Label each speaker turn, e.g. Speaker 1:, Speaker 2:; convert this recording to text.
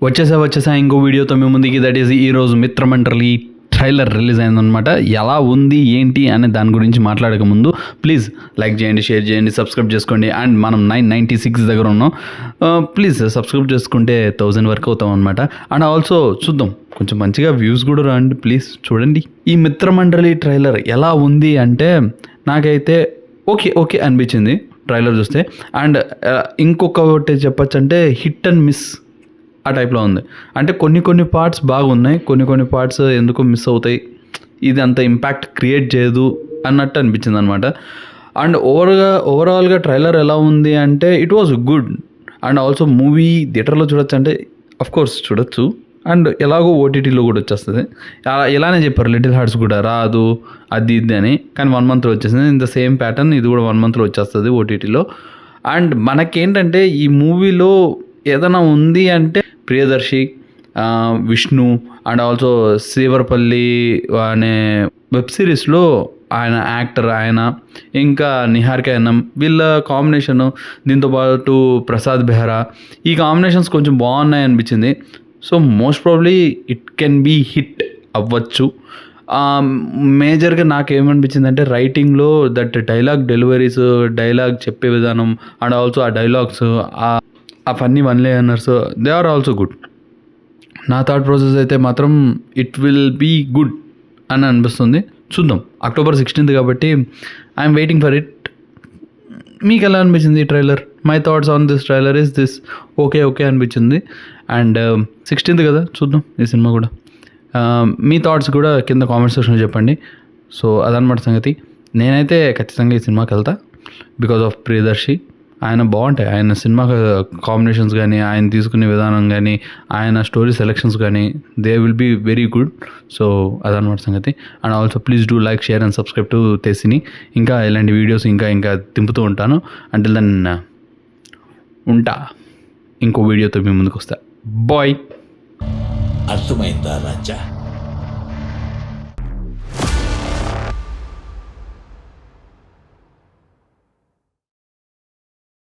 Speaker 1: వచ్చేసా ఇంకో వీడియోతో మీ ముందుకి. దట్ ఈస్ ఈరోజు మిత్రమండలి ట్రైలర్ రిలీజ్ అయిందనమాట. ఎలా ఉంది ఏంటి అనే దాని గురించి మాట్లాడక ముందు ప్లీజ్ లైక్ చేయండి, షేర్ చేయండి, సబ్స్క్రైబ్ చేసుకోండి. అండ్ మనం 996 దగ్గర ఉన్నాం. ప్లీజ్ సబ్స్క్రైబ్ చేసుకుంటే 1000 వరకు అవుతాం అనమాట. అండ్ ఆల్సో చూద్దాం, కొంచెం మంచిగా వ్యూస్ కూడా రండి ప్లీజ్, చూడండి. ఈ మిత్రమండలి ట్రైలర్ ఎలా ఉంది అంటే నాకైతే ఓకే అనిపించింది ట్రైలర్ చూస్తే. అండ్ ఇంకొకటి చెప్పచ్చు అంటే హిట్ అండ్ మిస్ ఆ టైప్లో ఉంది. అంటే కొన్ని పార్ట్స్ బాగున్నాయి, కొన్ని పార్ట్స్ ఎందుకో మిస్ అవుతాయి, ఇది అంత ఇంపాక్ట్ క్రియేట్ చేయదు అన్నట్టు అనిపించింది అనమాట. అండ్ ఓవరాల్గా ట్రైలర్ ఎలా ఉంది అంటే it was good. And also movie థియేటర్లో చూడొచ్చు అంటే అఫ్కోర్స్ చూడొచ్చు. అండ్ ఎలాగో ఓటీటీలో కూడా వచ్చేస్తుంది. ఇలానే చెప్పారు లిటిల్ హార్ట్స్ కూడా రాదు అది ఇది అని, కానీ 1 monthలో వచ్చేసింది. ఇన్ ద సేమ్ ప్యాటర్న్ ఇది కూడా 1 monthలో వచ్చేస్తుంది ఓటీటీలో. అండ్ మనకేంటంటే ఈ మూవీలో ఏదైనా ఉంది అంటే ప్రియదర్శి, విష్ణు అండ్ ఆల్సో శ్రీవరపల్లి అనే వెబ్ సిరీస్లో ఆయన యాక్టర్, ఆయన ఇంకా నిహారిక ఎన్ఎం వీళ్ళ కాంబినేషను, దీంతోపాటు ప్రసాద్ బెహ్రా, ఈ కాంబినేషన్స్ కొంచెం బాగున్నాయి అనిపించింది. So most probably it can be hit అవ్వచ్చు. మేజర్గా నాకేమనిపించింది అంటే రైటింగ్లో దట్ డైలాగ్ డెలివరీస్, డైలాగ్ చెప్పే విధానం అండ్ ఆల్సో ఆ డైలాగ్స్, ఆ funny one liners, they are also good. నా థాట్ ప్రాసెస్ అయితే మాత్రం ఇట్ విల్ బీ గుడ్ అని అనిపిస్తుంది. చూద్దాం, October 16th కాబట్టి ఐఎమ్ వెయిటింగ్ ఫర్ ఇట్. మీకు ఎలా అనిపించింది ఈ trailer? My thoughts on this trailer is this. Okay అనిపించింది. అండ్ 16th కదా, చూద్దాం ఈ సినిమా కూడా. మీ థాట్స్ కూడా కింద కామెంట్ సెక్షన్లో చెప్పండి. సో అదనమాట సంగతి. నేనైతే ఖచ్చితంగా ఈ సినిమాకి వెళ్తా బికాజ్ ఆఫ్ ప్రియదర్శి. ఆయన బాగుంటాయి, ఆయన సినిమా కాంబినేషన్స్ కానీ, ఆయన తీసుకునే విధానం కానీ, ఆయన స్టోరీ సెలెక్షన్స్ కానీ, they will be very good. So అదనమాట సంగతి. And also please do like, share and subscribe to తెసిని. ఇంకా ఇలాంటి వీడియోస్ ఇంకా తింపుతూ ఉంటాను. అంటిల్ దెన్ ఉంటా, ఇంకో వీడియోతో మీ ముందుకు వస్తా. బాయ్.
Speaker 2: అర్థమైందా రాజా?